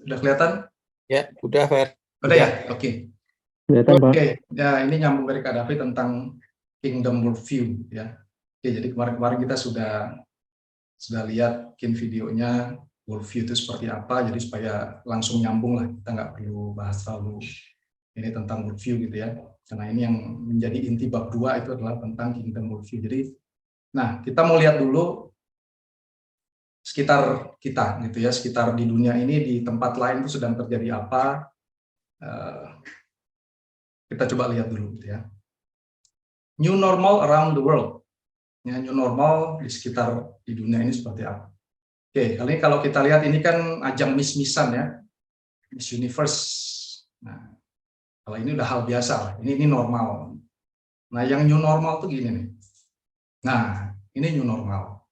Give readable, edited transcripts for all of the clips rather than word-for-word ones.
Udah kelihatan? Ya, udah, Fer. Udah ya? Oke. Kelihatan, Pak. Oke, ya ini nyambung dari Kak David tentang Kingdom Worldview ya. Oke, jadi kemarin-kemarin kita sudah lihat mungkin videonya worldview itu seperti apa, jadi supaya langsung nyambung lah, kita nggak perlu bahas terlalu ini tentang worldview gitu ya, karena ini yang menjadi inti bab 2 itu adalah tentang Kingdom Worldview. Jadi, nah kita mau lihat dulu sekitar kita gitu ya, sekitar di dunia ini, di tempat lain itu sedang terjadi apa. Kita coba lihat dulu gitu ya. New normal around the world. Ya, new normal di sekitar di dunia ini seperti apa. Oke, kali ini kalau kita lihat ini kan ajang Miss-Missan ya. Miss Universe. Nah, kalau ini udah hal biasa lah. Ini normal. Nah, yang new normal tuh gini nih. Nah, ini new normal.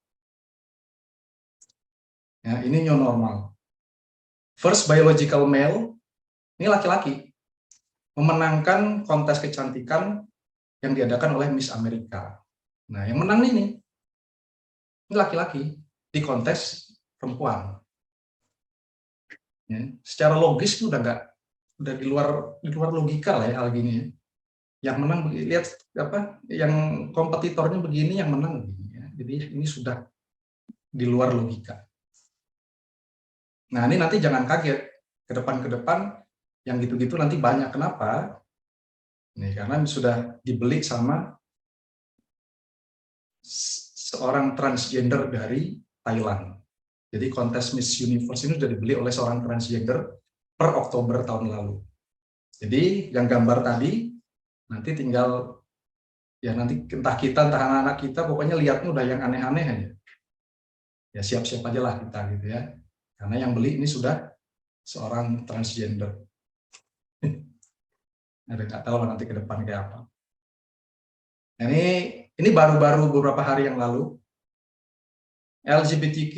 Ya, ini new normal. First biological male, ini laki-laki, memenangkan kontes kecantikan yang diadakan oleh Miss Amerika. Nah, yang menang ini laki-laki di kontes perempuan. Ya, secara logis itu udah di luar logika lah ya hal gini ya. Yang menang lihat apa, yang kompetitornya begini, yang menang begini ya. Jadi ini sudah di luar logika. Nah, ini nanti jangan kaget ke depan yang gitu-gitu nanti banyak. Kenapa? Nih, karena sudah dibeli sama seorang transgender dari Thailand. Jadi kontes Miss Universe ini sudah dibeli oleh seorang transgender per Oktober tahun lalu. Jadi yang gambar tadi nanti tinggal ya, nanti entah kita entah anak-anak kita pokoknya lihatnya udah yang aneh-aneh aja. Ya siap-siap aja lah kita gitu ya. Karena yang beli ini sudah seorang transgender. Ada nggak tahu lah nanti ke depan kayak apa. Nah, ini baru-baru beberapa hari yang lalu LGBTQ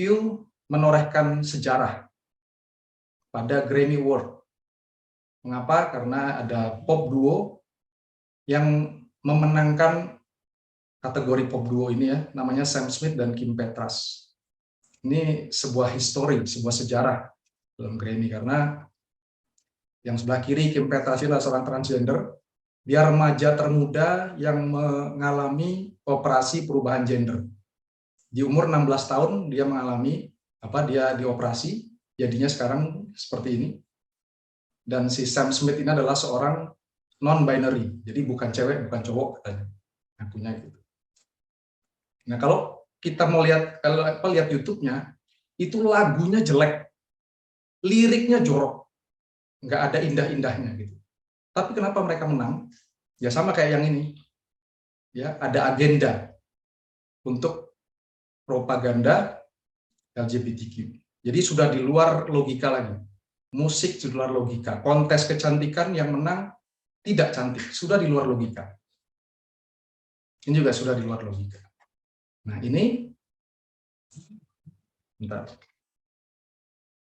menorehkan sejarah pada Grammy Award. Mengapa? Karena ada pop duo yang memenangkan kategori pop duo ini ya, namanya Sam Smith dan Kim Petras. Ini sebuah histori, sebuah sejarah dalam Grammy, karena yang sebelah kiri Kim Petras adalah seorang transgender, dia remaja termuda yang mengalami operasi perubahan gender. Di umur 16 tahun dia mengalami dia dioperasi, jadinya sekarang seperti ini. Dan si Sam Smith ini adalah seorang non-binary, jadi bukan cewek, bukan cowok katanya. Ngakunya gitu. Nah, kalau kita mau lihat lihat YouTube-nya, itu lagunya jelek, liriknya jorok, nggak ada indah-indahnya gitu. Tapi kenapa mereka menang? Ya sama kayak yang ini, ya ada agenda untuk propaganda LGBTQ. Jadi sudah di luar logika lagi. Musik di luar logika, kontes kecantikan yang menang tidak cantik, sudah di luar logika. Ini juga sudah di luar logika. Nah ini, bentar.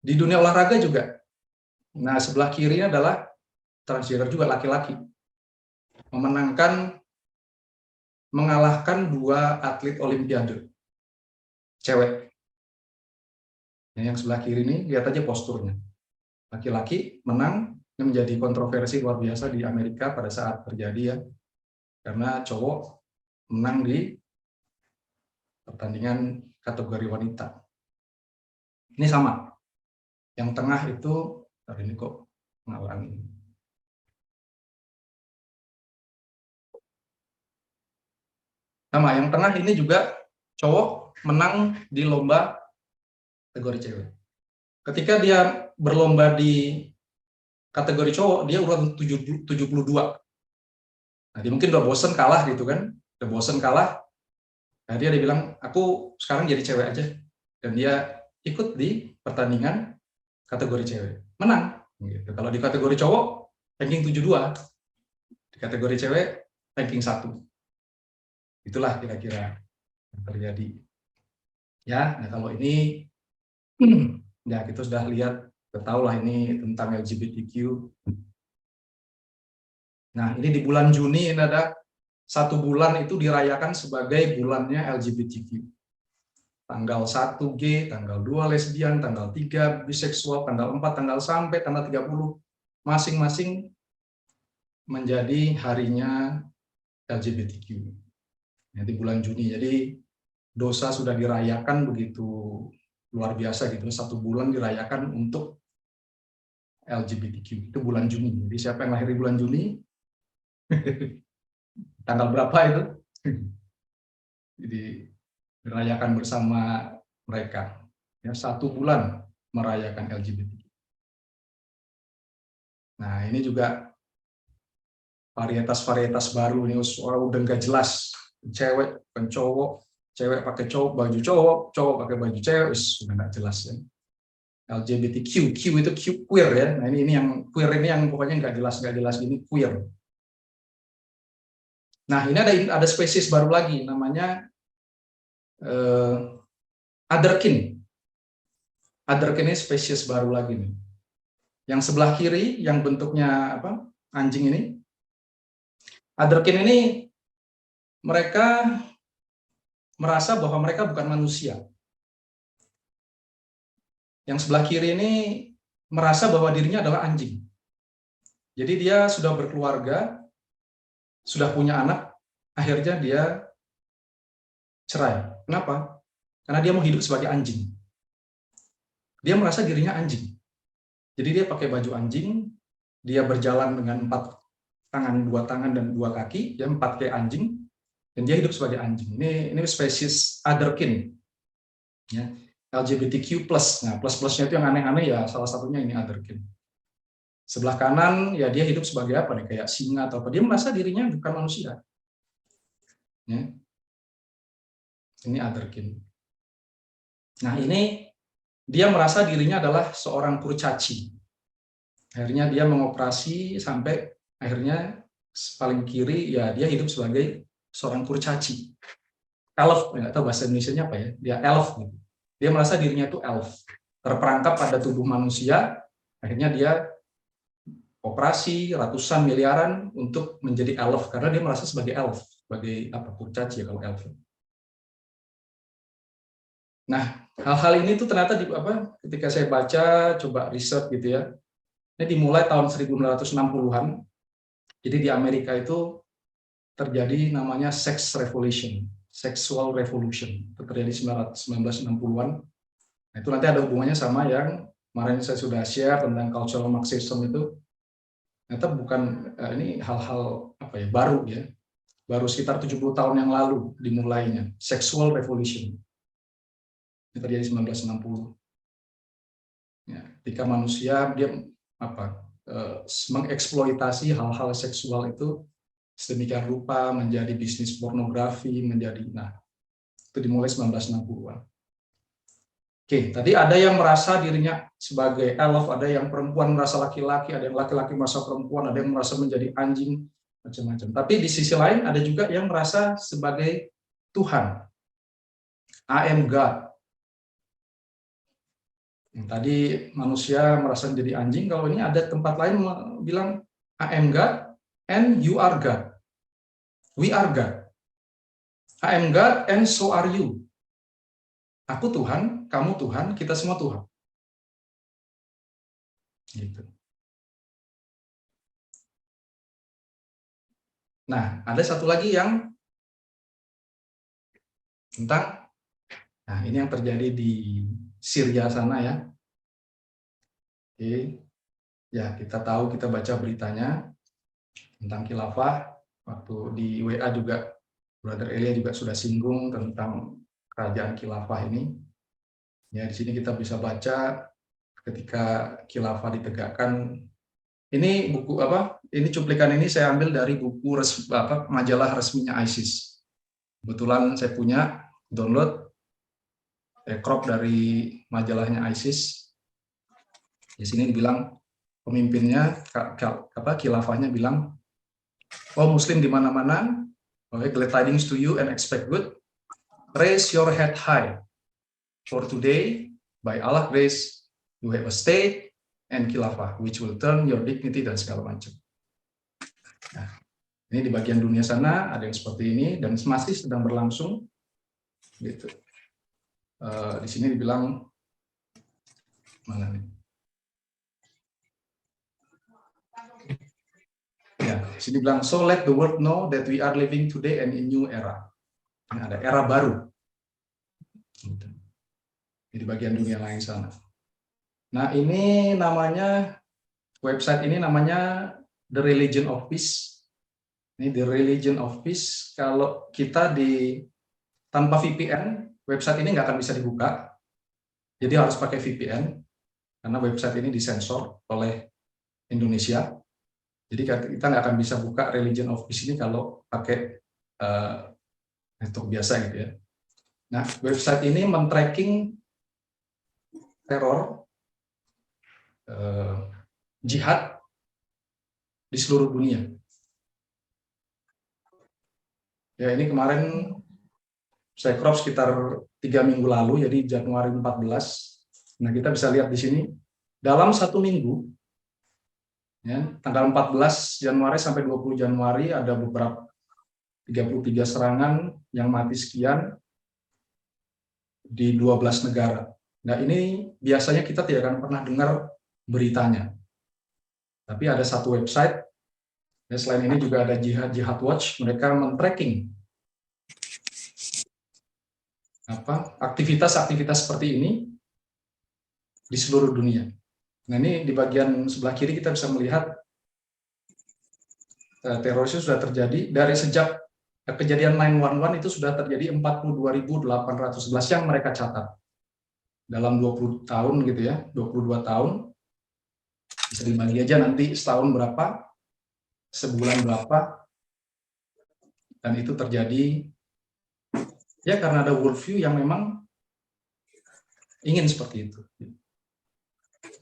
Di dunia olahraga juga. Nah sebelah kiri adalah transgender juga laki-laki, mengalahkan 2 atlet olimpiade cewek. Yang sebelah kiri ini lihat aja posturnya. Laki-laki menang, ini menjadi kontroversi luar biasa di Amerika pada saat terjadi ya. Karena cowok menang di pertandingan kategori wanita. Ini sama. Yang tengah itu, hari ini kok ngalangi. Sama, yang tengah ini juga cowok menang di lomba kategori cewek. Ketika dia berlomba di kategori cowok, dia urutan 72. Nah, dia mungkin udah bosen kalah gitu kan. Udah bosen kalah. Nah, dia bilang, aku sekarang jadi cewek aja. Dan dia ikut di pertandingan kategori cewek. Menang. Gitu. Kalau di kategori cowok, ranking 72. Di kategori cewek, ranking 1. Itulah kira-kira yang terjadi. Ya, nah kalau ini, ya kita sudah lihat, kita tahu lah ini tentang LGBTQ. Nah, ini di bulan Juni, ini ada 1 bulan itu dirayakan sebagai bulannya LGBTQ. tanggal 1 gay, tanggal 2 lesbian, tanggal 3 biseksual, tanggal 4, sampai tanggal 30 masing-masing menjadi harinya LGBTQ. Di bulan Juni. Jadi dosa sudah dirayakan begitu luar biasa gitu. 1 bulan dirayakan untuk LGBTQ. Itu bulan Juni. Jadi siapa yang lahir di bulan Juni? Tanggal berapa itu? Jadi dirayakan bersama mereka. Ya, 1 bulan merayakan LGBTQ. Nah, ini juga varietas-varietas baru nih, udah nggak jelas. Cewek bukan cowok, cewek pakai baju cowok, cowok pakai baju cewek, sudah nggak jelas ya. LGBTQ, Q itu queer ya. Nah ini yang queer ini yang pokoknya nggak jelas ini queer. Nah ini ada spesies baru lagi namanya otherkin. Otherkin ini spesies baru lagi nih. Yang sebelah kiri yang bentuknya apa? Anjing ini. Otherkin ini mereka merasa bahwa mereka bukan manusia. Yang sebelah kiri ini merasa bahwa dirinya adalah anjing. Jadi dia sudah berkeluarga, sudah punya anak, akhirnya dia cerai. Kenapa? Karena dia mau hidup sebagai anjing. Dia merasa dirinya anjing. Jadi dia pakai baju anjing, dia berjalan dengan 4 tangan, 2 tangan dan 2 kaki, ya 4 kayak anjing, dan dia hidup sebagai anjing. Ini spesies otherkin. Ya. LGBTQ+. Nah, plus-plusnya itu yang aneh-aneh ya, salah satunya ini otherkin. Sebelah kanan ya dia hidup sebagai apa nih, kayak singa atau apa. Dia merasa dirinya bukan manusia. Ya. Ini otherkin. Nah, ini dia merasa dirinya adalah seorang kurcaci. Akhirnya dia mengoperasi sampai akhirnya paling kiri ya dia hidup sebagai seorang kurcaci. Elf, nggak tahu bahasa Indonesianya apa ya. Dia elf gitu. Dia merasa dirinya itu elf, terperangkap pada tubuh manusia, akhirnya dia operasi ratusan miliaran untuk menjadi elf, karena dia merasa sebagai elf, sebagai apa, kurcaci ya kalau elf. Nah, hal-hal ini tuh ternyata ketika saya baca, coba riset gitu ya, ini dimulai tahun 1960-an, jadi di Amerika itu terjadi namanya sex revolution, sexual revolution, itu terjadi 1960-an. Nah, itu nanti ada hubungannya sama yang kemarin saya sudah share tentang cultural Marxism itu. Ternyata bukan ini hal-hal apa ya baru ya. Baru sekitar 70 tahun yang lalu dimulainya sexual revolution. Ini terjadi 1960. Ya, ketika manusia dia mengeksploitasi hal-hal seksual itu sedemikian rupa menjadi bisnis pornografi, itu dimulai 1960-an. Oke, tadi ada yang merasa dirinya sebagai elf, ada yang perempuan merasa laki-laki, ada yang laki-laki merasa perempuan, ada yang merasa menjadi anjing, macam-macam. Tapi di sisi lain ada juga yang merasa sebagai Tuhan. I am God. Tadi manusia merasa menjadi anjing, kalau ini ada tempat lain bilang I am God and you are God. We are God. I am God and so are you. Aku Tuhan, kamu Tuhan, kita semua Tuhan. Gitu. Nah, ada satu lagi yang tentang, ini yang terjadi di Syria sana ya. Oke, ya kita tahu, kita baca beritanya tentang khilafah. Waktu di WA juga, Brother Elia juga sudah singgung tentang kerajaan khilafah ini. Ya, di sini kita bisa baca ketika khilafah ditegakkan. Ini buku ini cuplikan ini saya ambil dari buku majalah resminya ISIS. Kebetulan saya punya download crop dari majalahnya ISIS. Di sini dibilang pemimpinnya khilafahnya bilang, oh Muslim di mana-mana, glad tidings to you and expect good. Raise your head high. For today, by Allah grace, you have a state and khilafah, which will turn your dignity dan segala macam. Nah, ini di bagian dunia sana ada yang seperti ini dan masih sedang berlangsung. Gitu. di sini dibilang mana nih? Ya, di sini bilang so let the world know that we are living today and in new era. Ini ada era baru. Di bagian dunia lain sana. Nah, ini namanya website ini namanya The Religion of Peace. Ini The Religion of Peace. Kalau kita tanpa VPN, website ini nggak akan bisa dibuka. Jadi harus pakai VPN karena website ini disensor oleh Indonesia. Jadi kita nggak akan bisa buka Religion of Peace ini kalau pakai network biasa gitu ya. Nah, website ini men-tracking teror jihad di seluruh dunia. Ya, ini kemarin saya crop sekitar 3 minggu lalu, jadi Januari 14. Nah, kita bisa lihat di sini dalam 1 minggu, ya, tanggal 14 Januari sampai 20 Januari ada beberapa 33 serangan yang mati sekian di 12 negara. Nah, ini biasanya kita tidak akan pernah dengar beritanya. Tapi ada satu website, ya, selain ini juga ada Jihad Watch, mereka men-tracking aktivitas-aktivitas seperti ini di seluruh dunia. Nah, ini di bagian sebelah kiri kita bisa melihat terorisme sudah terjadi dari sejak kejadian 9/11 itu sudah terjadi 42.811 yang mereka catat dalam 20 tahun gitu ya, 22 tahun. Bisa dibagi aja nanti setahun berapa, sebulan berapa, dan itu terjadi ya karena ada worldview yang memang ingin seperti itu.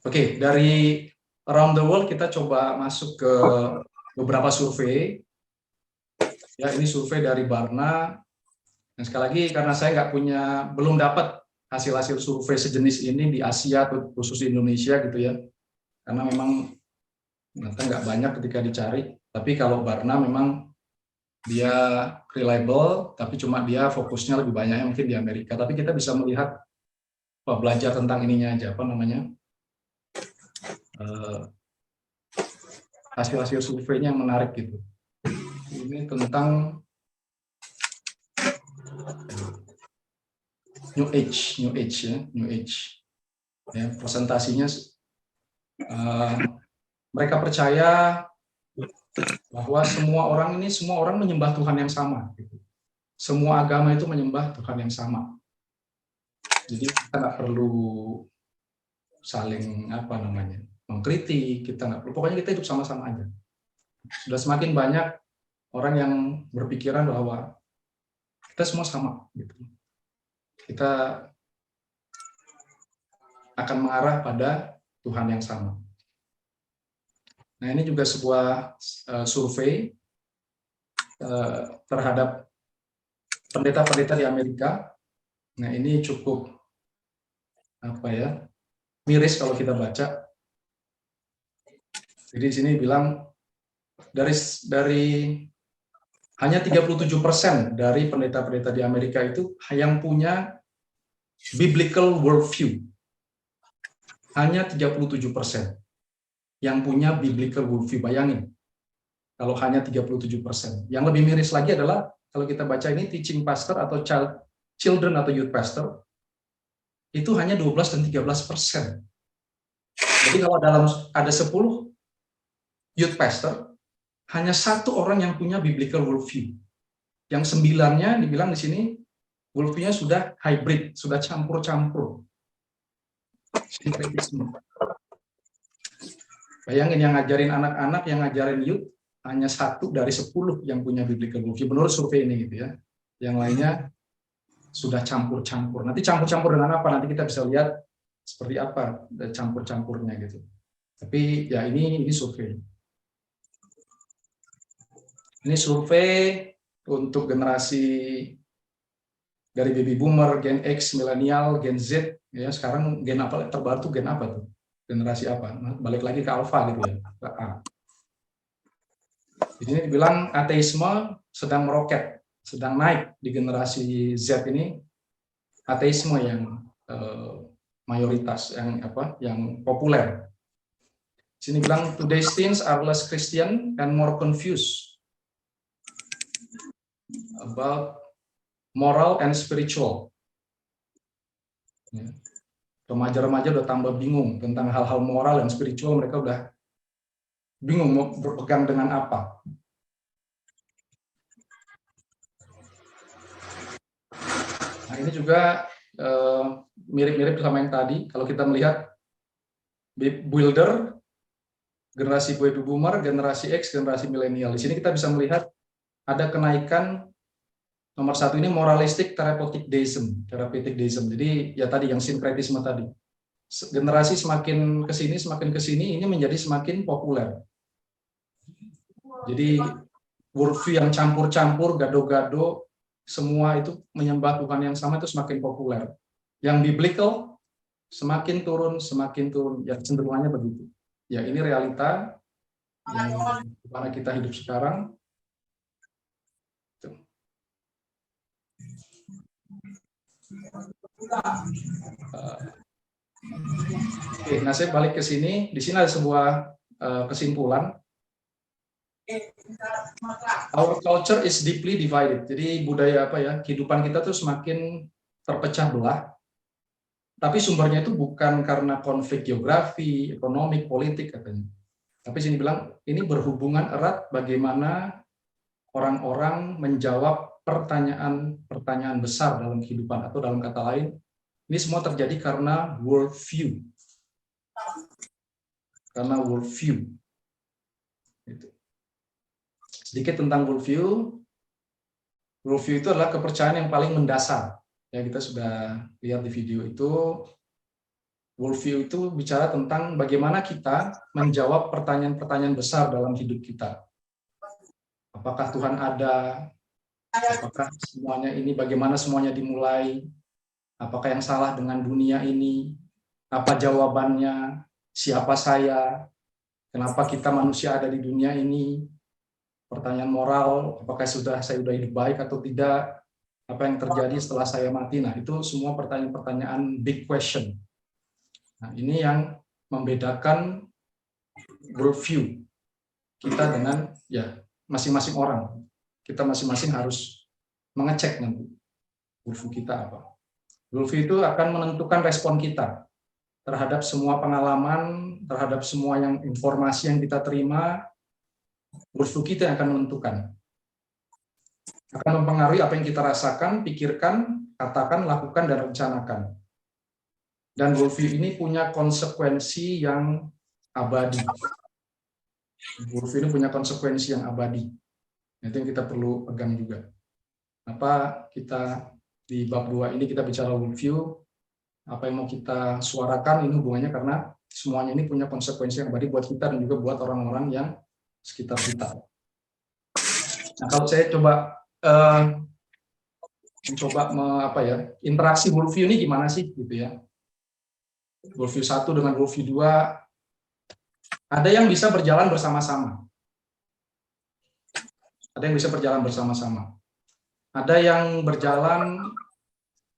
Oke, dari around the world kita coba masuk ke beberapa survei. Ya, ini survei dari Barna. Dan sekali lagi karena saya belum dapat hasil-hasil survei sejenis ini di Asia atau khusus di Indonesia gitu ya. Karena memang ternyata nggak banyak ketika dicari. Tapi kalau Barna memang dia reliable, tapi cuma dia fokusnya lebih banyak mungkin di Amerika. Tapi kita bisa melihat, belajar tentang ininya aja, apa namanya, hasil-hasil surveinya yang menarik gitu. Ini tentang New Age ya, New Age. Ya, presentasinya mereka percaya bahwa semua orang menyembah Tuhan yang sama. Gitu. Semua agama itu menyembah Tuhan yang sama. Jadi kita nggak perlu saling mengkritik, kita nggak perlu. Pokoknya kita hidup sama-sama aja. Sudah semakin banyak orang yang berpikiran bahwa kita semua sama. Gitu. Kita akan mengarah pada Tuhan yang sama. Nah, ini juga sebuah survei terhadap pendeta-pendeta di Amerika. Nah, ini cukup miris kalau kita baca. Jadi di sini bilang dari hanya 37% dari pendeta-pendeta di Amerika itu yang punya biblical worldview. Hanya 37% yang punya biblical worldview. Bayangin, kalau hanya 37%. Yang lebih miris lagi adalah kalau kita baca ini teaching pastor atau children atau youth pastor, itu hanya 12 dan 13%. Jadi kalau ada 10 youth pastor, hanya 1 orang yang punya biblical worldview. Yang 9-nya dibilang di sini worldview-nya sudah hybrid, sudah campur-campur. Sinkretisme. Bayangin, yang ngajarin anak-anak, yang ngajarin youth, hanya 1 dari 10 yang punya biblical worldview, menurut survei ini gitu ya. Yang lainnya sudah campur-campur. Nanti campur-campur dengan apa? Nanti kita bisa lihat seperti apa campur-campurnya gitu. Tapi ya ini survei. Ini survei untuk generasi dari baby boomer, Gen X, milenial, Gen Z. Ya, sekarang gen apa terbaru tuh, gen apa tuh? Generasi apa? Nah, balik lagi ke alpha gitu ya, ke A. Jadi ini dibilang ateisme sedang meroket, sedang naik di generasi Z ini. ateisme yang mayoritas, yang populer. Sini bilang today's teens are less Christian and more confused about moral and spiritual. Remaja-remaja udah tambah bingung tentang hal-hal moral dan spiritual, mereka udah bingung mau berpegang dengan apa. Nah, ini juga mirip-mirip sama yang tadi. Kalau kita melihat builder, generasi baby boomer, generasi X, generasi milenial. Di sini kita bisa melihat ada kenaikan nomor satu ini moralistic therapeutic deism. Jadi ya tadi yang sinkretisme tadi. Generasi semakin ke sini ini menjadi semakin populer. Jadi worldview yang campur-campur, gado-gado, semua itu menyembah Tuhan yang sama itu semakin populer. Yang biblical semakin turun, ya cenderungannya begitu. Ya ini realita yang mana kita hidup sekarang. Oke, nah saya balik ke sini. Di sini ada sebuah kesimpulan. Our culture is deeply divided. Jadi budaya kehidupan kita tuh semakin terpecah belah. Tapi sumbernya itu bukan karena konflik geografi, ekonomi, politik katanya. Tapi sini bilang ini berhubungan erat bagaimana orang-orang menjawab pertanyaan besar dalam kehidupan, atau dalam kata lain, ini semua terjadi karena worldview. Sedikit tentang worldview. Worldview itu adalah kepercayaan yang paling mendasar. Ya, kita sudah lihat di video itu. Worldview itu bicara tentang bagaimana kita menjawab pertanyaan-pertanyaan besar dalam hidup kita. Apakah Tuhan ada? Apakah semuanya ini, bagaimana semuanya dimulai? Apakah yang salah dengan dunia ini? Apa jawabannya? Siapa saya? Kenapa kita manusia ada di dunia ini? Pertanyaan moral, apakah saya sudah hidup baik atau tidak? Apa yang terjadi setelah saya mati? Nah, itu semua pertanyaan-pertanyaan big question. Nah, ini yang membedakan worldview kita dengan masing-masing orang. Kita masing-masing harus mengecek nanti worldview kita apa. Worldview itu akan menentukan respon kita terhadap semua pengalaman, terhadap semua informasi yang kita terima. Worldview kita yang akan menentukan. Akan mempengaruhi apa yang kita rasakan, pikirkan, katakan, lakukan, dan rencanakan. Dan worldview ini punya konsekuensi yang abadi. Worldview ini punya konsekuensi yang abadi. Itu yang kita perlu pegang juga. Apa kita di bab 2 ini kita bicara worldview, apa yang mau kita suarakan ini hubungannya karena semuanya ini punya konsekuensi yang abadi buat kita dan juga buat orang-orang yang sekitar kita. Nah, kalau saya coba interaksi worldview ini gimana sih gitu ya. Worldview 1 dengan worldview 2 ada yang bisa berjalan bersama-sama. Ada yang berjalan,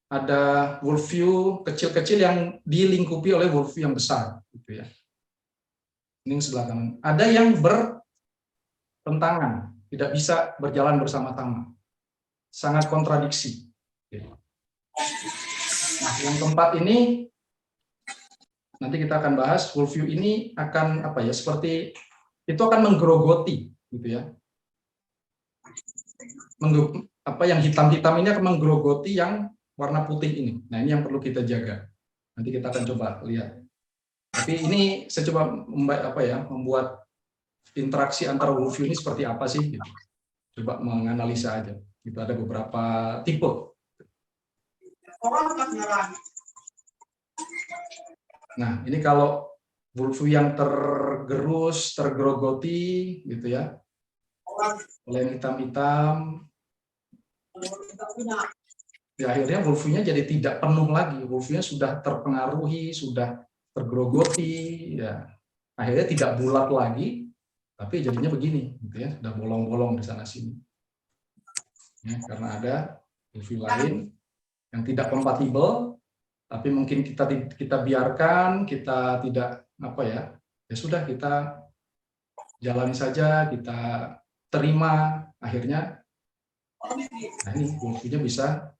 ada worldview kecil-kecil yang dilingkupi oleh worldview yang besar gitu ya. Ini sebelah kanan. Ada yang bertentangan, tidak bisa berjalan bersama-sama. Sangat kontradiksi. Nah, yang keempat ini nanti kita akan bahas. Worldview ini akan seperti itu akan menggerogoti gitu ya. Yang hitam-hitam ini akan menggerogoti yang warna putih ini. Nah, ini yang perlu kita jaga. Nanti kita akan coba lihat. Tapi ini saya coba membuat interaksi antara worldview ini seperti apa sih? Gitu. Coba menganalisa aja. Itu ada beberapa tipe. Nah, ini kalau worldview yang tergerus, tergerogoti, gitu ya, oleh yang hitam-hitam, ya akhirnya worldview-nya jadi tidak penuh lagi. Worldview-nya sudah terpengaruhi, sudah tergerogoti, ya akhirnya tidak bulat lagi, tapi jadinya begini, gitu ya, sudah bolong-bolong di sana sini. Ya, karena ada worldview lain yang tidak kompatibel, tapi mungkin kita biarkan, kita tidak ya sudah, kita jalani saja, kita terima, akhirnya ini worldview-nya bisa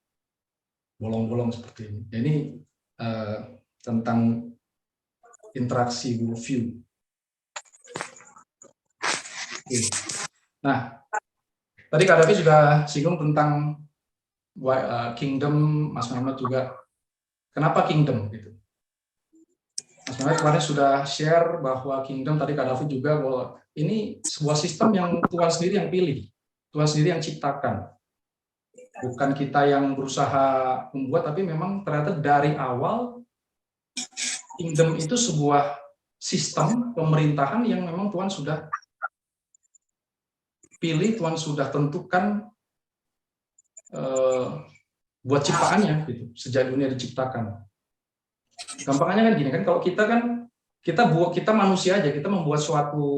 bolong-bolong seperti ini. Ya, ini tentang interaksi worldview. Nah, tadi Kak Davi juga singgung tentang kingdom. Mas Muhammad juga, kenapa kingdom gitu. Mas Muhammad kemarin sudah share bahwa kingdom, tadi Kak Davi juga, bahwa ini sebuah sistem yang Tuhan sendiri yang pilih, Tuhan sendiri yang ciptakan. Bukan kita yang berusaha membuat, tapi memang ternyata dari awal kingdom itu sebuah sistem pemerintahan yang memang Tuhan sudah pilih, Tuhan sudah tentukan buat ciptaannya gitu, sejak dunia diciptakan. Gampangnya kan gini kan, kalau kita manusia aja, kita membuat suatu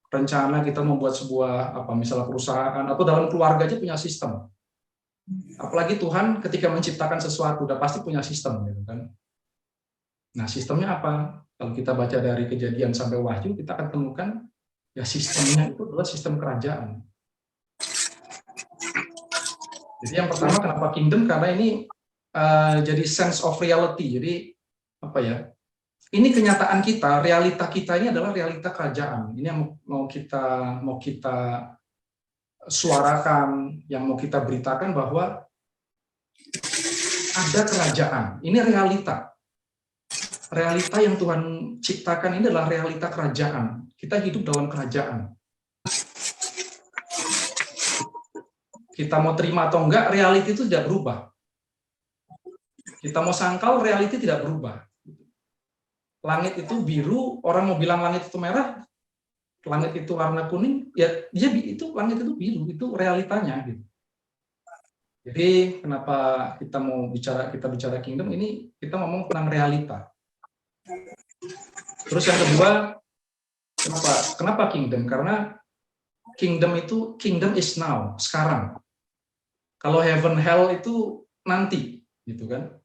rencana, kita membuat sebuah misalnya perusahaan atau dalam keluarga aja punya sistem. Apalagi Tuhan ketika menciptakan sesuatu udah pasti punya sistem gitu kan. Nah, sistemnya apa? Kalau kita baca dari Kejadian sampai Wahyu, kita akan temukan ya sistemnya itu adalah sistem kerajaan. Jadi yang pertama, kenapa kingdom? Karena ini jadi sense of reality. Jadi ini kenyataan kita, realita kita ini adalah realita kerajaan. Ini yang mau kita suarakan, yang mau kita beritakan, bahwa ada kerajaan. Ini realita. Realita yang Tuhan ciptakan ini adalah realita kerajaan. Kita hidup dalam kerajaan. Kita mau terima atau enggak, reality itu tidak berubah. Kita mau sangkal, reality tidak berubah. Langit itu biru, orang mau bilang langit itu merah, langit itu warna kuning, ya dia itu langit itu biru, itu realitanya gitu. Jadi kenapa kita bicara kingdom ini, kita ngomong tentang realita. Terus yang kedua, kenapa kingdom? Karena kingdom is now, sekarang. Kalau heaven hell itu nanti, gitu kan?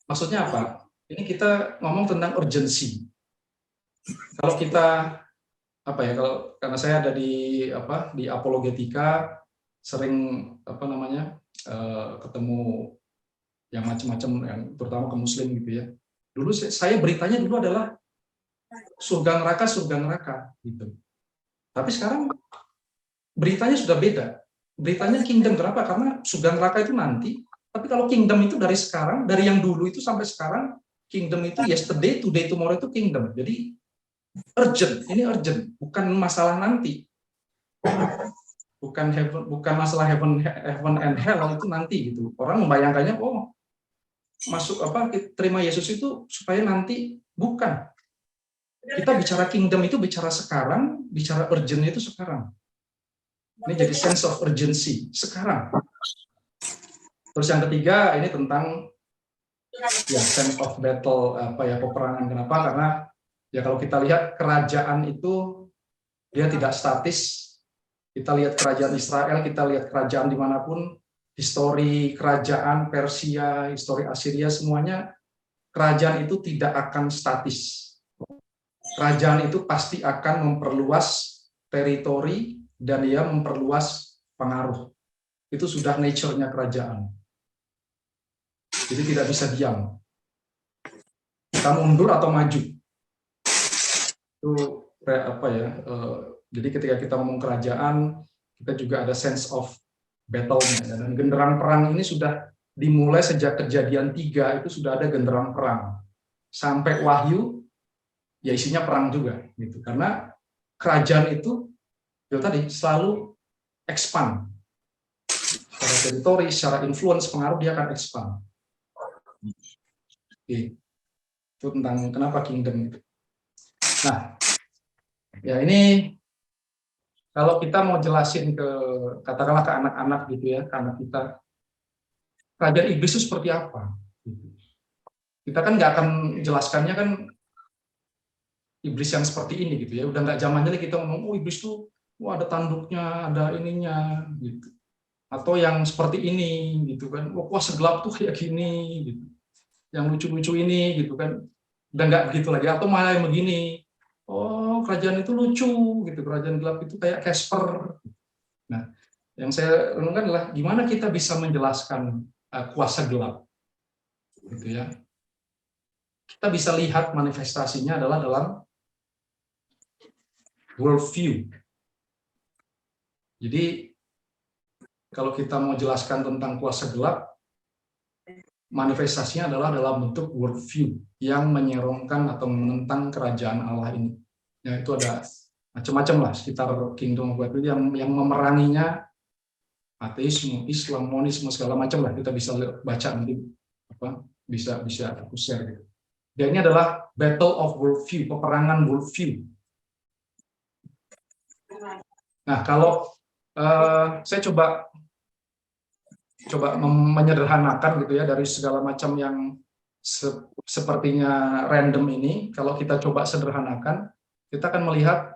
Maksudnya apa? Ini kita ngomong tentang urgency. Kalau kita karena saya ada di apologetika, sering ketemu yang macam-macam, yang terutama ke Muslim gitu ya. Dulu saya beritanya dulu adalah surga neraka gitu. Tapi sekarang beritanya sudah beda. Beritanya kingdom. Kenapa? Karena surga neraka itu nanti. Tapi kalau kingdom itu dari sekarang, dari yang dulu itu sampai sekarang, kingdom itu yesterday, today, tomorrow itu kingdom. Jadi urgent, ini urgent, bukan masalah nanti. Bukan masalah heaven and hell itu nanti gitu. Orang membayangkannya terima Yesus itu supaya nanti, bukan. Kita bicara kingdom itu bicara sekarang, bicara urgent itu sekarang. Ini jadi sense of urgency sekarang. Terus yang ketiga, ini tentang sense of battle, peperangan. Kenapa? Karena ya kalau kita lihat kerajaan itu dia tidak statis. Kita lihat kerajaan Israel, kita lihat kerajaan dimanapun, histori kerajaan Persia, histori Assyria, semuanya kerajaan itu tidak akan statis. Kerajaan itu pasti akan memperluas teritori dan dia memperluas pengaruh. Itu sudah nature-nya kerajaan. Jadi tidak bisa diam. Kita mundur atau maju. Itu jadi ketika kita ngomong kerajaan, kita juga ada sense of battle-nya. Dan genderang perang ini sudah dimulai sejak Kejadian 3, itu sudah ada genderang perang. Sampai Wahyu, ya isinya perang juga. Gitu. Karena kerajaan itu tadi selalu expand. Secara teritori, secara influence, pengaruh, dia akan expand. Oke. Itu tentang kenapa kingdom itu. Nah, ya ini kalau kita mau jelasin katakanlah ke anak-anak gitu ya, ke anak kita, kerajaan iblis itu seperti apa? Kita kan nggak akan jelaskannya kan iblis yang seperti ini gitu ya. Udah nggak zamannya kita ngomong, iblis tuh ada tanduknya, ada ininya gitu. atau yang seperti ini gitu kan, kuasa gelap tuh kayak gini gitu, yang lucu-lucu ini gitu kan, udah nggak begitu lagi, atau malah yang begini, oh kerajaan itu lucu gitu, kerajaan gelap itu kayak Casper. Nah, yang saya renungkan adalah gimana kita bisa menjelaskan kuasa gelap gitu ya. Kita bisa lihat manifestasinya adalah dalam worldview. Jadi kalau kita mau jelaskan tentang kuasa gelap, manifestasinya adalah dalam bentuk worldview yang menyerongkan atau menentang kerajaan Allah ini. Ya, itu ada macam-macam lah sekitar Kingdom of God itu yang memeranginya, ateisme, Islam, monisme, segala macam lah, kita bisa baca nanti apa bisa aku share gitu. Dan ini adalah battle of worldview, peperangan worldview. Nah, kalau saya coba menyederhanakan gitu ya, dari segala macam yang sepertinya random ini, kalau kita coba sederhanakan, kita akan melihat,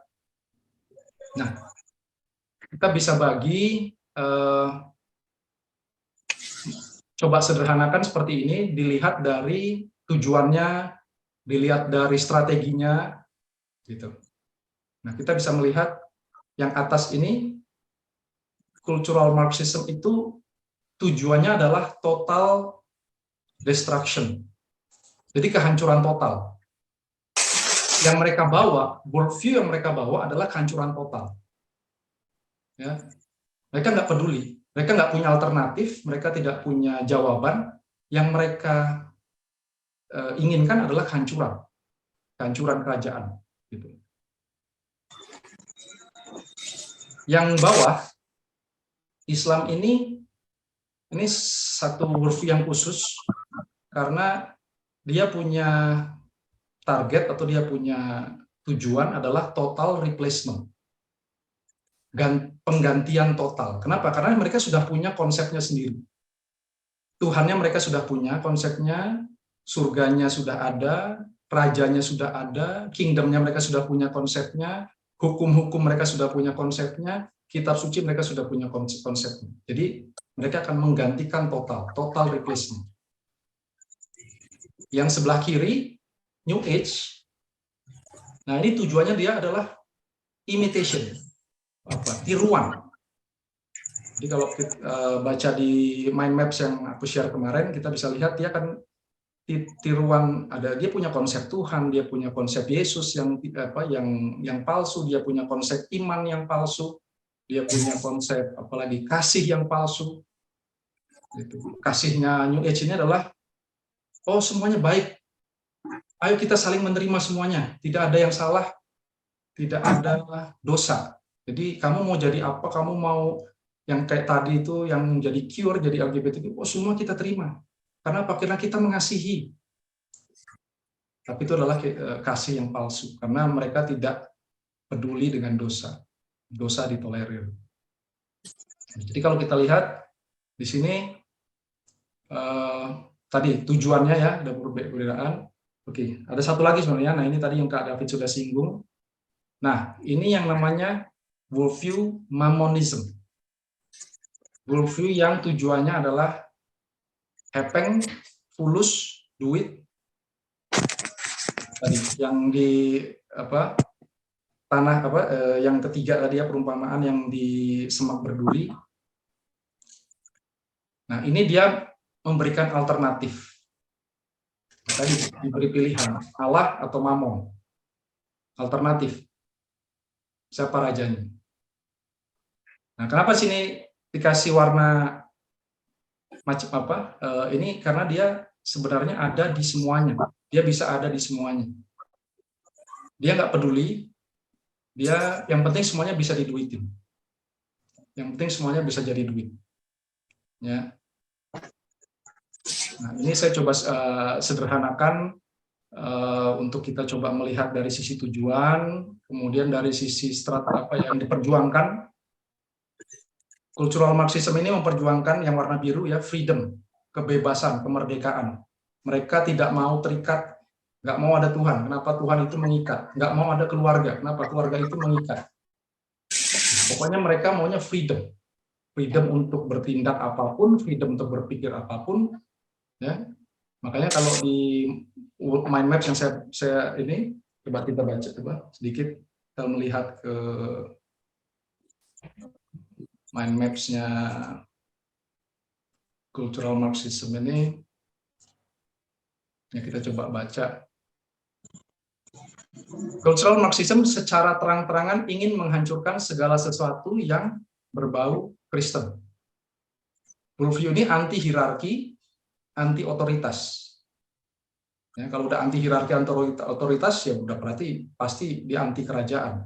nah, kita bisa bagi, coba sederhanakan seperti ini, dilihat dari tujuannya, dilihat dari strateginya, gitu. Nah, kita bisa melihat yang atas ini, cultural Marxism itu tujuannya adalah total destruction. Jadi kehancuran total. Yang mereka bawa, worldview yang mereka bawa adalah kehancuran total. Ya. Mereka nggak peduli, mereka nggak punya alternatif, mereka tidak punya jawaban. Yang mereka inginkan adalah kehancuran kerajaan. Gitu. Yang bawah, Islam ini satu worldview yang khusus karena dia punya target atau dia punya tujuan adalah total replacement, penggantian total. Kenapa? Karena mereka sudah punya konsepnya sendiri. Tuhannya mereka sudah punya konsepnya, surganya sudah ada, rajanya sudah ada, kingdomnya mereka sudah punya konsepnya, hukum-hukum mereka sudah punya konsepnya, kitab suci mereka sudah punya konsepnya. Jadi mereka akan menggantikan total replacement. Yang sebelah kiri, New Age. Nah, ini tujuannya dia adalah imitation, tiruan. Jadi kalau kita baca di mind maps yang aku share kemarin, kita bisa lihat dia akan tiruan, dia punya konsep Tuhan, dia punya konsep Yesus yang palsu, dia punya konsep iman yang palsu, dia punya konsep apalagi kasih yang palsu. Kasihnya New Age ini adalah semuanya baik. Ayo kita saling menerima semuanya, tidak ada yang salah, tidak ada dosa. Jadi kamu mau jadi apa, kamu mau yang kayak tadi itu, yang jadi cure, jadi LGBT, semua kita terima. Karena apa? Karena kita mengasihi. Tapi itu adalah kasih yang palsu, karena mereka tidak peduli dengan dosa. Dosa ditolerir. Jadi kalau kita lihat di sini, tadi tujuannya ya, ada perbedaan. Oke, ada satu lagi sebenarnya. Nah, ini tadi yang Kak David sudah singgung. Nah, ini yang namanya worldview Mammonism. Worldview yang tujuannya adalah hepeng, fulus, duit. Tadi yang di tanah yang ketiga tadi ya, perumpamaan yang di semak berduri. Nah, ini dia memberikan alternatif. Tadi diberi pilihan, Allah atau Mammon. Alternatif. Siapa rajanya? Nah, kenapa sini dikasih warna macam apa? Ini karena dia sebenarnya ada di semuanya. Dia bisa ada di semuanya. Dia nggak peduli. Dia yang penting semuanya bisa diduitin. Yang penting semuanya bisa jadi duit. Ya. Nah, ini saya coba sederhanakan untuk kita coba melihat dari sisi tujuan, kemudian dari sisi strategi apa yang diperjuangkan. Cultural Marxism ini memperjuangkan yang warna biru ya, freedom, kebebasan, kemerdekaan. Mereka tidak mau terikat, nggak mau ada Tuhan. Kenapa Tuhan itu mengikat? Nggak mau ada keluarga. Kenapa keluarga itu mengikat? Pokoknya mereka maunya freedom. freedom untuk bertindak apapun, freedom untuk berpikir apapun, ya. Makanya kalau di mind maps yang saya ini coba kita baca coba sedikit, kita melihat ke mind maps-nya cultural Marxism ini, ya kita coba baca. Cultural Marxism secara terang-terangan ingin menghancurkan segala sesuatu yang berbau Kristen. Worldview ini anti hierarki, anti otoritas. Ya, kalau udah anti hierarki, anti otoritas, ya udah berarti pasti dia anti kerajaan.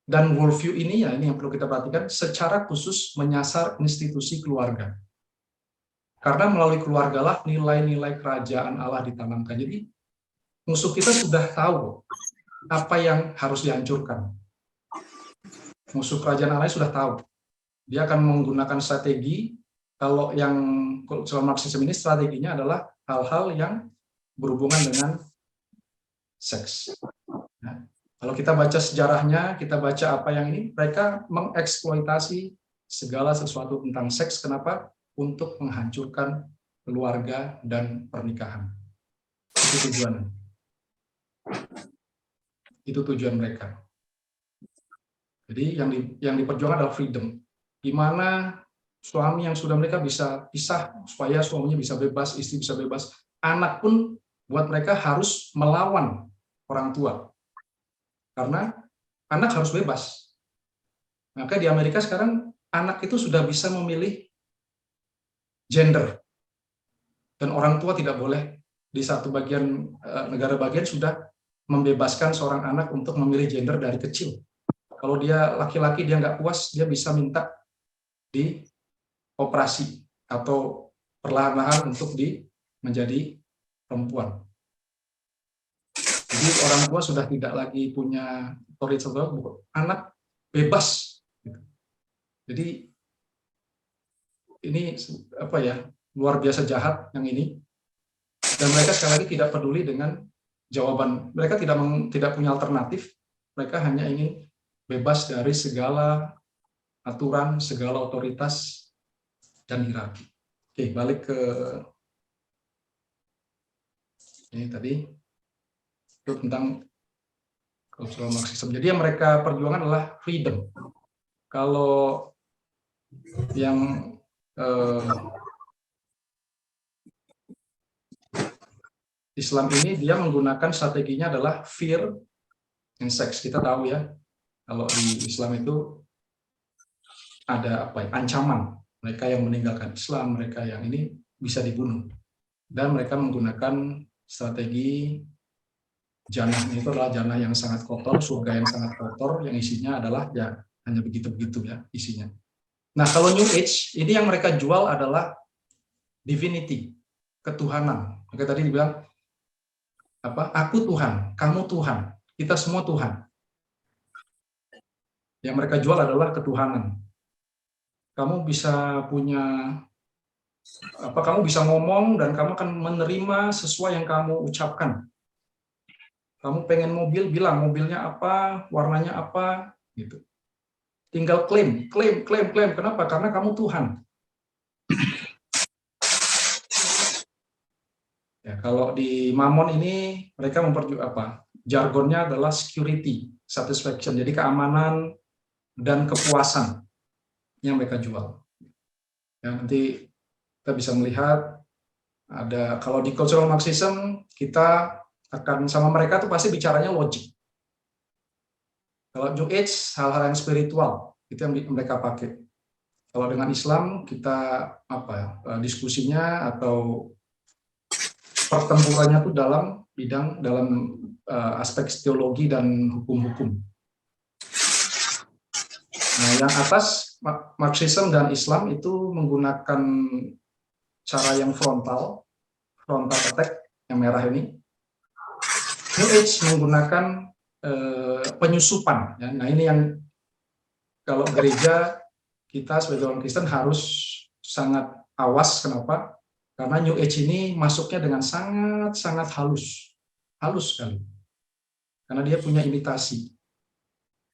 Dan worldview ini, ya ini yang perlu kita perhatikan, secara khusus menyasar institusi keluarga. Karena melalui keluargalah nilai-nilai kerajaan Allah ditanamkan. Jadi musuh kita sudah tahu apa yang harus dihancurkan. Musuh kerajaan Allah sudah tahu. Dia akan menggunakan strategi. Kalau yang cultural Marxism ini strateginya adalah hal-hal yang berhubungan dengan seks. Nah, kalau kita baca sejarahnya, kita baca apa yang ini, mereka mengeksploitasi segala sesuatu tentang seks. Kenapa? Untuk menghancurkan keluarga dan pernikahan. Itu tujuan. Itu tujuan mereka. Jadi yang diperjuangkan adalah freedom. Gimana suami yang sudah mereka bisa pisah supaya suaminya bisa bebas, istri bisa bebas. Anak pun buat mereka harus melawan orang tua. Karena anak harus bebas. Maka di Amerika sekarang anak itu sudah bisa memilih gender. Dan orang tua tidak boleh, di satu bagian negara bagian sudah membebaskan seorang anak untuk memilih gender dari kecil. Kalau dia laki-laki, dia nggak puas, dia bisa minta dioperasi atau perlahan-lahan untuk menjadi perempuan. Jadi orang tua sudah tidak lagi punya otoritas, anak bebas. Jadi ini apa ya, luar biasa jahat yang ini. Dan mereka sekali lagi tidak peduli dengan jawaban. Mereka tidak punya alternatif. Mereka hanya ingin bebas dari segala aturan, segala otoritas dan hierarki. Oke, balik ke ini tadi itu tentang cultural Marxism. Jadi yang mereka perjuangkan adalah freedom. Kalau yang Islam ini dia menggunakan strateginya adalah fear and sex. Kita tahu ya, kalau di Islam itu ada apa ya, ancaman. Mereka yang meninggalkan Islam, mereka yang ini bisa dibunuh. Dan mereka menggunakan strategi jannahnya itu adalah jannah yang sangat kotor, surga yang sangat kotor, yang isinya adalah ya hanya begitu-begitu ya isinya. Nah, kalau New Age, ini yang mereka jual adalah divinity, ketuhanan. Maka tadi dibilang, apa? Aku Tuhan, kamu Tuhan, kita semua Tuhan. Yang mereka jual adalah ketuhanan. Kamu bisa punya, apa? Kamu bisa ngomong dan kamu akan menerima sesuai yang kamu ucapkan. Kamu pengen mobil, bilang mobilnya apa, warnanya apa, gitu. Tinggal klaim. Kenapa? Karena kamu Tuhan. Ya, kalau di Mamon ini mereka apa? Jargonnya adalah security, satisfaction. Jadi keamanan dan kepuasan yang mereka jual. Ya, nanti kita bisa melihat ada, kalau di cultural Marxism kita akan sama mereka tuh pasti bicaranya logik. Kalau New Age hal-hal yang spiritual itu yang mereka pakai. Kalau dengan Islam kita apa diskusinya atau pertempurannya tuh dalam aspek teologi dan hukum-hukum. Nah, yang atas Marxism dan Islam itu menggunakan cara yang frontal attack yang merah ini. New Age menggunakan penyusupan. Ya. Nah, ini yang kalau gereja kita sebagai orang Kristen harus sangat awas. Kenapa? Karena New Age ini masuknya dengan sangat halus sekali. Karena dia punya imitasi.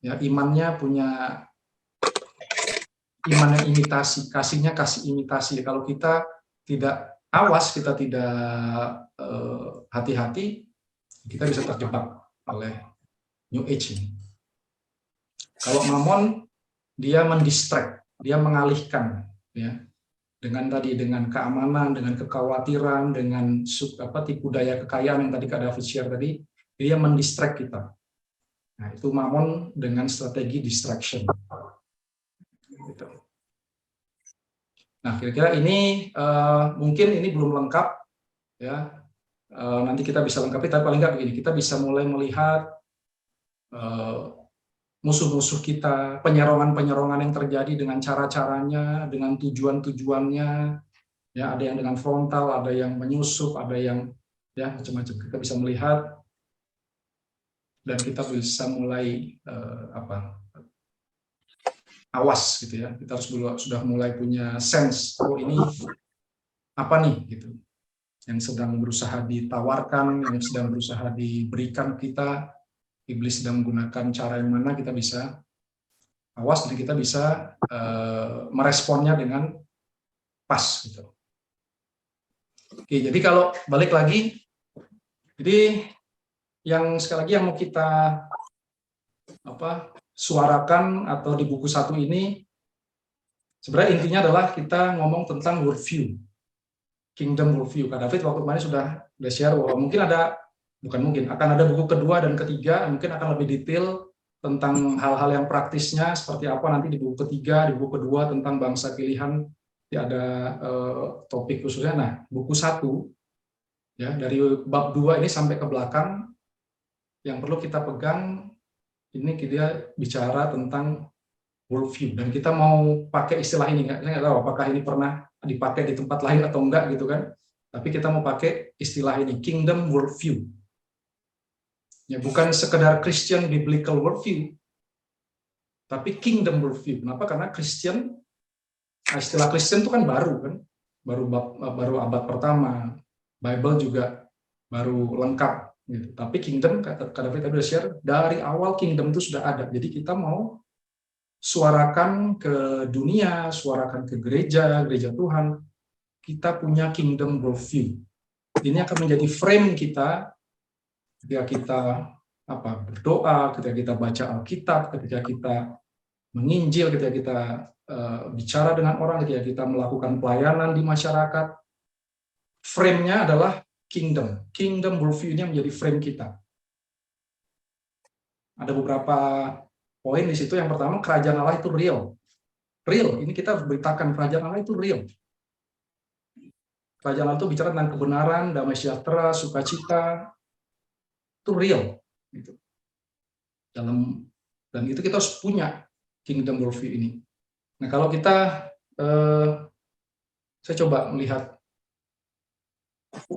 Ya, imannya punya iman yang imitasi, kasihnya kasih imitasi. Kalau kita tidak awas, kita tidak hati-hati, kita bisa terjebak oleh New Age ini. Kalau Mamon, dia mendistract, dia mengalihkan, ya, dengan keamanan, dengan kekhawatiran, dengan tipu daya kekayaan yang tadi Kak David share tadi, dia mendistract kita. Nah, itu Mamon dengan strategi distraction. Gitu. Nah, kira-kira ini mungkin ini belum lengkap, ya. Nanti kita bisa lengkapi, tapi paling nggak begini, kita bisa mulai melihat musuh-musuh kita, penyerangan-penyerangan yang terjadi dengan cara-caranya, dengan tujuan-tujuannya, ya, ada yang dengan frontal, ada yang menyusup, ada yang ya macam-macam. Kita bisa melihat dan kita bisa mulai awas gitu ya. Kita harus sudah mulai punya sense, oh ini apa nih gitu, yang sedang berusaha ditawarkan, yang sedang berusaha diberikan kita. Iblis sedang menggunakan cara yang mana, kita bisa awas dan kita bisa meresponnya dengan pas gitu. Oke, jadi kalau balik lagi, jadi yang sekali lagi yang mau kita suarakan atau di buku 1 ini, sebenarnya intinya adalah kita ngomong tentang worldview, kingdom worldview. Kak David waktu kemarin sudah share bahwa mungkin akan ada buku kedua dan ketiga, mungkin akan lebih detail tentang hal-hal yang praktisnya seperti apa nanti di buku ketiga, di buku kedua tentang bangsa pilihan, ya ada topik khususnya. Nah, buku 1 ya dari bab 2 ini sampai ke belakang yang perlu kita pegang, ini dia bicara tentang worldview, dan kita mau pakai istilah ini, saya nggak tahu apakah ini pernah dipakai di tempat lain atau enggak gitu kan, tapi kita mau pakai istilah ini, kingdom worldview. Ya, bukan sekedar Christian biblical worldview, tapi kingdom worldview. Kenapa? Karena Christian, istilah Christian itu kan baru baru abad pertama, Bible juga baru lengkap. Gitu. Tapi kingdom, kata David tadi share, dari awal kingdom itu sudah ada. Jadi kita mau suarakan ke dunia, suarakan ke gereja Tuhan, kita punya kingdom worldview. Ini akan menjadi frame kita ketika kita berdoa, ketika kita baca Alkitab, ketika kita menginjil, ketika kita bicara dengan orang, ketika kita melakukan pelayanan di masyarakat. Frame-nya adalah kingdom worldview ini menjadi frame kita. Ada beberapa poin di situ. Yang pertama, kerajaan Allah itu real. Ini kita harus beritakan kerajaan Allah itu real. Kerajaan Allah itu bicara tentang kebenaran, damai sejahtera, sukacita, itu real. Gitu. Dan itu kita harus punya kingdom worldview ini. Nah, kalau kita, saya coba melihat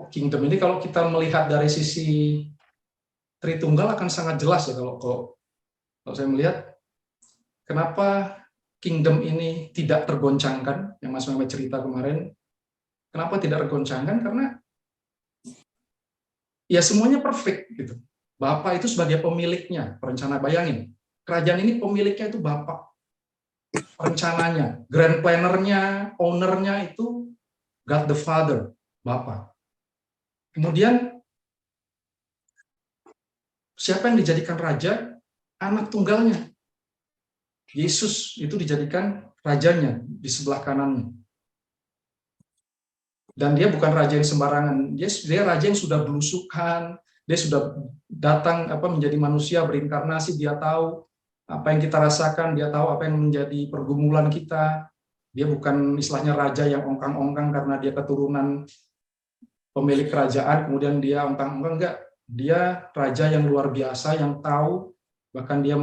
kingdom ini, kalau kita melihat dari sisi Tritunggal akan sangat jelas ya. Kalau saya melihat, kenapa kingdom ini tidak tergoncangkan, yang Mas Mehmet cerita kemarin, kenapa tidak tergoncangkan? Karena ya semuanya perfect gitu. Bapa itu sebagai pemiliknya, perencana, bayangin. Kerajaan ini pemiliknya itu Bapa. Rencananya, grand planner-nya, owner-nya itu God the Father, Bapa. Kemudian siapa yang dijadikan raja? Anak tunggalnya. Yesus itu dijadikan rajanya di sebelah kanannya. Dan dia bukan raja yang sembarangan. Dia raja yang sudah belusukan, dia sudah datang menjadi manusia, berinkarnasi, dia tahu apa yang kita rasakan, dia tahu apa yang menjadi pergumulan kita. Dia bukan istilahnya raja yang ongkang-ongkang karena dia keturunan pemilik kerajaan, kemudian dia ongkang-ongkang, enggak. Dia raja yang luar biasa, yang tahu, bahkan dia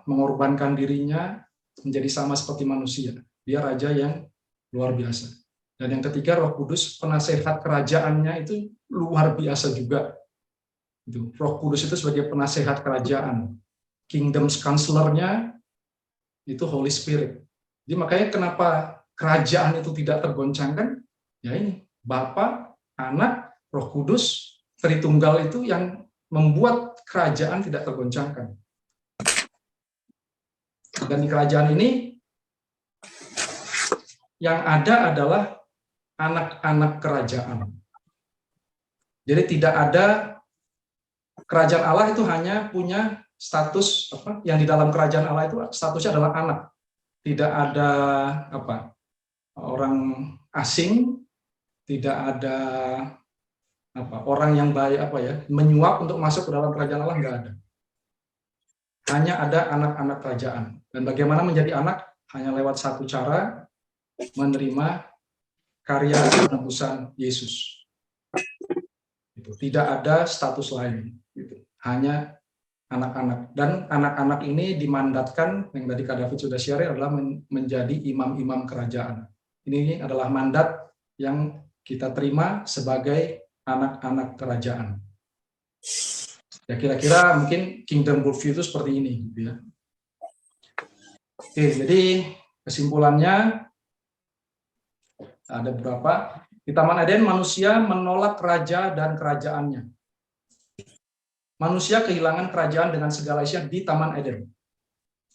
mengorbankan dirinya menjadi sama seperti manusia. Dia raja yang luar biasa. Dan yang ketiga, Roh Kudus, penasehat kerajaannya itu luar biasa juga. Roh Kudus itu sebagai penasehat kerajaan. Kingdom's counselor-nya itu Holy Spirit. Jadi makanya kenapa kerajaan itu tidak tergoncangkan? Ya ini, Bapa, Anak, Roh Kudus, Tritunggal itu yang membuat kerajaan tidak tergoncangkan. Dan di kerajaan ini, yang ada adalah anak-anak kerajaan. Jadi tidak ada, kerajaan Allah itu hanya punya status yang di dalam kerajaan Allah itu statusnya adalah anak. Tidak ada orang asing, tidak ada orang yang menyuap untuk masuk ke dalam kerajaan Allah, enggak ada. Hanya ada anak-anak kerajaan. Dan bagaimana menjadi anak? Hanya lewat satu cara, menerima karya penebusan Yesus. Tidak ada status lain. Hanya anak-anak. Dan anak-anak ini dimandatkan, yang tadi Kak David sudah share, adalah menjadi imam-imam kerajaan. Ini adalah mandat yang kita terima sebagai anak-anak kerajaan. Ya kira-kira mungkin kingdom worldview itu seperti ini, gitu ya. Oke, jadi kesimpulannya ada beberapa. Di Taman Eden manusia menolak raja dan kerajaannya. Manusia kehilangan kerajaan dengan segala isinya di Taman Eden.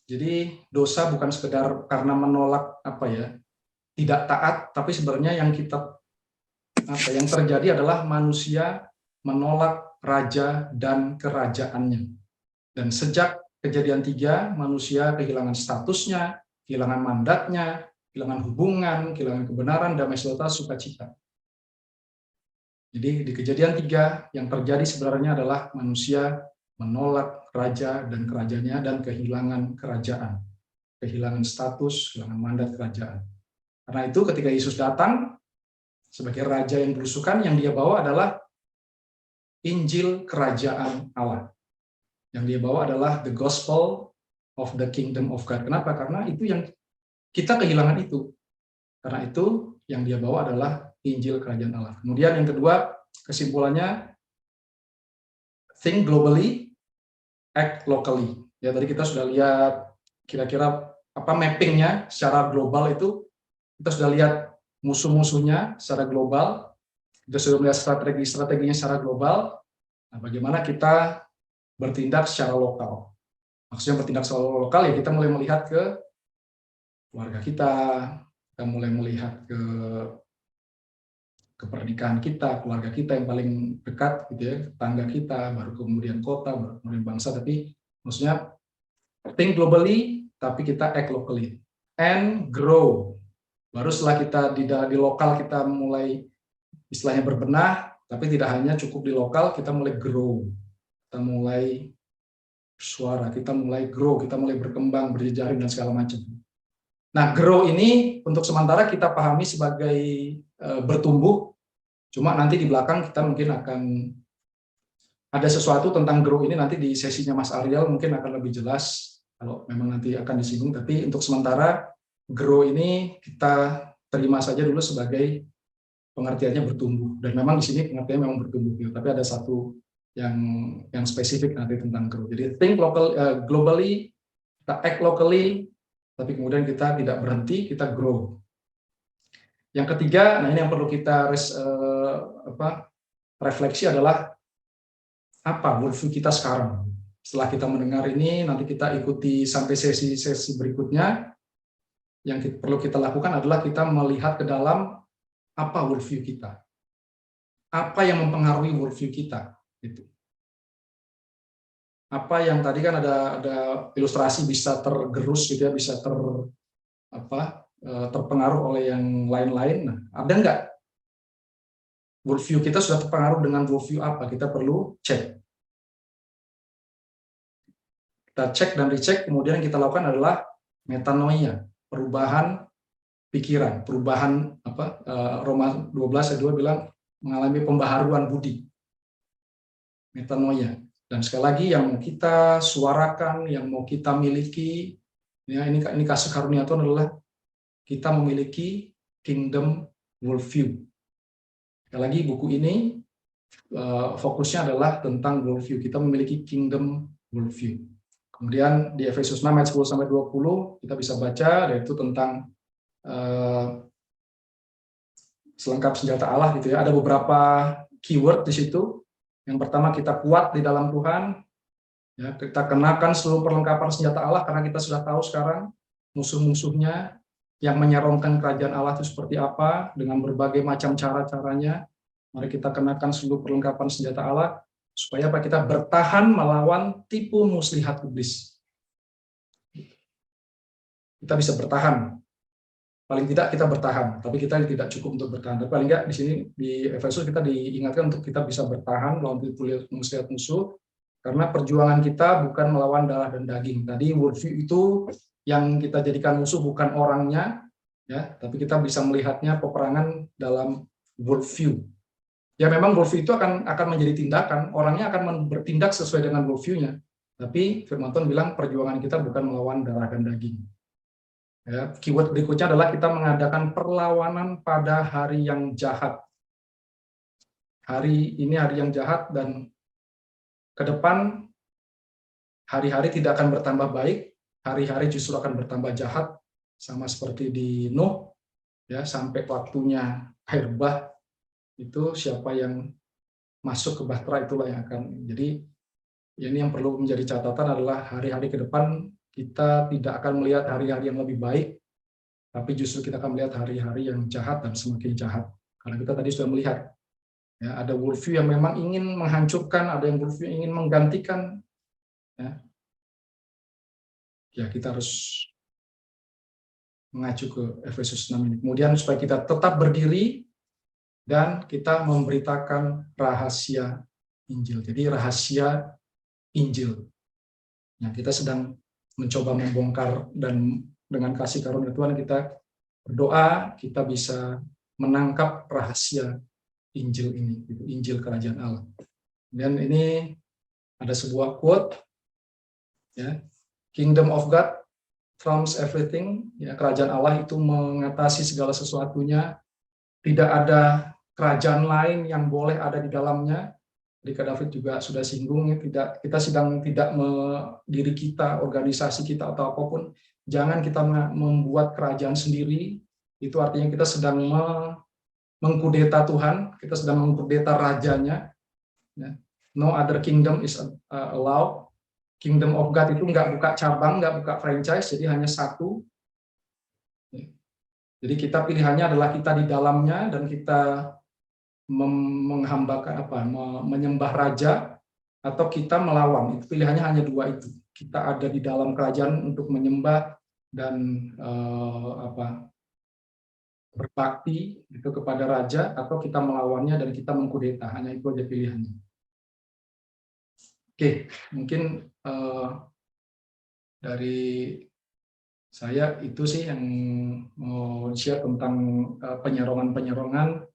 Jadi dosa bukan sekedar karena menolak tidak taat, tapi sebenarnya yang terjadi adalah manusia menolak raja dan kerajaannya. Dan sejak kejadian 3, manusia kehilangan statusnya, kehilangan mandatnya, kehilangan hubungan, kehilangan kebenaran, damai sejahtera, sukacita. Jadi di kejadian 3 yang terjadi sebenarnya adalah manusia menolak raja dan kerajaannya dan kehilangan kerajaan, kehilangan status, kehilangan mandat kerajaan. Karena itu ketika Yesus datang sebagai raja yang berusukan, yang dia bawa adalah Injil Kerajaan Allah. Yang dia bawa adalah the gospel of the kingdom of God. Kenapa? Karena itu yang kita kehilangan itu. Karena itu yang dia bawa adalah Injil Kerajaan Allah. Kemudian yang kedua, kesimpulannya, think globally, act locally. Ya, tadi kita sudah lihat kira-kira mappingnya secara global itu. Kita sudah lihat musuh-musuhnya secara global. Kita sudah melihat strategi-strateginya secara global. Nah, bagaimana kita bertindak secara lokal? Maksudnya bertindak secara lokal ya kita mulai melihat ke keluarga kita mulai melihat ke pernikahan kita, keluarga kita yang paling dekat, gitu ya, tetangga kita, baru kemudian kota, baru kemudian bangsa. Tapi maksudnya think globally, tapi kita act locally and grow. Baru setelah kita di lokal kita mulai istilahnya berbenah, tapi tidak hanya cukup di lokal, kita mulai grow, kita mulai suara, kita mulai grow, kita mulai berkembang, berjejaring dan segala macam. Nah, grow ini untuk sementara kita pahami sebagai bertumbuh, cuma nanti di belakang kita mungkin akan ada sesuatu tentang grow ini nanti di sesinya Mas Ariel mungkin akan lebih jelas kalau memang nanti akan disinggung. Tapi untuk sementara grow ini kita terima saja dulu sebagai pengertiannya bertumbuh, dan memang di sini pengertiannya memang bertumbuh, tapi ada satu yang spesifik nanti tentang grow. Jadi think local, globally, kita act locally, tapi kemudian kita tidak berhenti, kita grow. Yang ketiga, nah ini yang perlu kita refleksi adalah apa worldview kita sekarang. Setelah kita mendengar ini, nanti kita ikuti sampai sesi-sesi berikutnya. Yang perlu kita lakukan adalah kita melihat ke dalam apa worldview kita, apa yang mempengaruhi worldview kita, gitu. Apa yang tadi kan ada ilustrasi bisa tergerus, gitu ya, bisa terpengaruh oleh yang lain-lain. Nah, ada nggak worldview kita sudah terpengaruh dengan worldview apa? Kita perlu cek. Kita cek dan dicek, kemudian yang kita lakukan adalah metanoia, perubahan pikiran, perubahan Roma 12 ayat 2 bilang mengalami pembaharuan budi. Metanoia. Dan sekali lagi yang mau kita suarakan, yang mau kita miliki, ya ini kasih karunia Tuhan adalah kita memiliki kingdom worldview. Sekali lagi buku ini fokusnya adalah tentang worldview. Kita memiliki kingdom worldview. Kemudian di Efesus 6 ayat 10-20 kita bisa baca, yaitu tentang selengkap senjata Allah, gitu ya. Ada beberapa keyword di situ. Yang pertama, kita kuat di dalam Tuhan. Ya, kita kenakan seluruh perlengkapan senjata Allah karena kita sudah tahu sekarang musuh-musuhnya yang menyerongkan kerajaan Allah itu seperti apa, dengan berbagai macam cara-caranya. Mari kita kenakan seluruh perlengkapan senjata Allah, supaya apa, kita bertahan melawan tipu muslihat iblis. Kita bisa bertahan. Paling tidak kita bertahan, tapi kita tidak cukup untuk bertahan. Tapi paling enggak di sini di Efesus kita diingatkan untuk kita bisa bertahan melawan tipu muslihat musuh, karena perjuangan kita bukan melawan darah dan daging. Tadi worldview itu yang kita jadikan musuh bukan orangnya, ya, tapi kita bisa melihatnya peperangan dalam worldview. Ya memang worldview itu akan menjadi tindakan, orangnya akan bertindak sesuai dengan worldview-nya. Tapi firman Tuhan bilang perjuangan kita bukan melawan darah dan daging. Ya, keyword berikutnya adalah kita mengadakan perlawanan pada hari yang jahat. Hari ini hari yang jahat, dan ke depan hari-hari tidak akan bertambah baik, hari-hari justru akan bertambah jahat, sama seperti di Nuh, ya, sampai waktunya air bah, itu siapa yang masuk ke bahtera itulah yang akan. Jadi ini yang perlu menjadi catatan adalah hari-hari ke depan kita tidak akan melihat hari-hari yang lebih baik, tapi justru kita akan melihat hari-hari yang jahat dan semakin jahat. Karena kita tadi sudah melihat, ya, ada worldview yang memang ingin menghancurkan, ada yang worldview yang ingin menggantikan. Ya, kita harus mengacu ke Efesus 6 ini. Kemudian supaya kita tetap berdiri dan kita memberitakan rahasia Injil. Jadi rahasia Injil. Nah, kita sedang mencoba membongkar, dan dengan kasih karunia Tuhan kita berdoa kita bisa menangkap rahasia Injil ini, Injil Kerajaan Allah. Dan ini ada sebuah quote, ya, Kingdom of God trumps everything. Ya, kerajaan Allah itu mengatasi segala sesuatunya. Tidak ada kerajaan lain yang boleh ada di dalamnya. Rika David juga sudah singgung, kita sedang tidak diri kita, organisasi kita atau apapun, jangan kita membuat kerajaan sendiri. Itu artinya kita sedang mengkudeta Tuhan, kita sedang mengkudeta rajanya. No other kingdom is allowed. Kingdom of God itu nggak buka cabang, nggak buka franchise, jadi hanya satu. Jadi kita pilihannya adalah kita di dalamnya, dan kita menghambakan menyembah raja, atau kita melawan. Itu pilihannya hanya dua itu. Kita ada di dalam kerajaan untuk menyembah dan berbakti itu kepada raja, atau kita melawannya dan kita mengkudeta. Hanya itu aja pilihannya. Oke, mungkin dari saya itu sih yang mau share tentang penyerongan-penyerongan.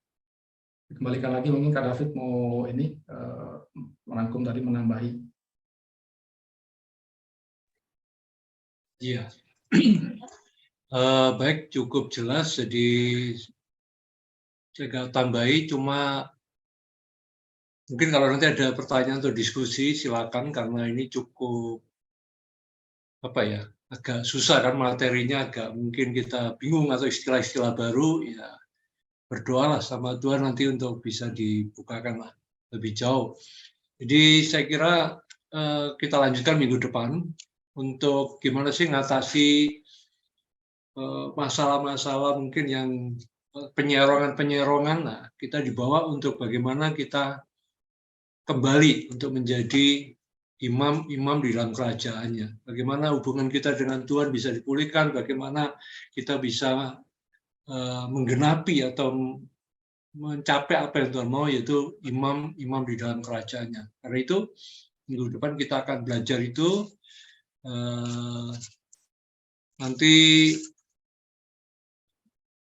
Kembalikan lagi, mungkin Kak David mau ini merangkum tadi, menambahi. Iya, baik, cukup jelas. Jadi saya tambahi, cuma mungkin kalau nanti ada pertanyaan atau diskusi silakan, karena ini cukup agak susah kan materinya, agak mungkin kita bingung atau istilah-istilah baru, ya berdoalah sama Tuhan nanti untuk bisa dibukakan lah lebih jauh. Jadi saya kira kita lanjutkan minggu depan untuk gimana sih ngatasi masalah-masalah mungkin yang penyerongan-penyerongan. Nah, kita dibawa untuk bagaimana kita kembali untuk menjadi imam-imam di dalam kerajaannya. Bagaimana hubungan kita dengan Tuhan bisa dipulihkan, bagaimana kita bisa menggenapi atau mencapai apa yang Tuhan mau, yaitu imam-imam di dalam kerajaannya. Karena itu minggu depan kita akan belajar itu. Nanti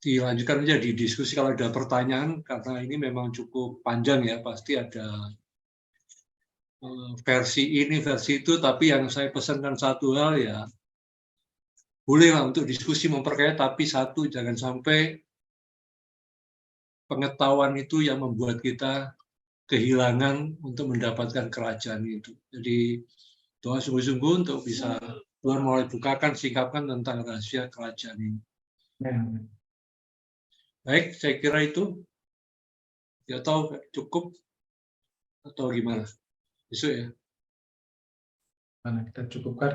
dilanjutkan aja di diskusi kalau ada pertanyaan, karena ini memang cukup panjang ya, pasti ada versi ini, versi itu, tapi yang saya pesankan satu hal ya, bolehlah untuk diskusi memperkaya, tapi satu, jangan sampai pengetahuan itu yang membuat kita kehilangan untuk mendapatkan kerajaan itu. Jadi doa sungguh-sungguh untuk bisa Tuhan mulai bukakan, singkapkan tentang rahasia kerajaan ini. Baik, saya kira itu. Ya, tahu cukup atau gimana? Besok ya. Kita cukupkan.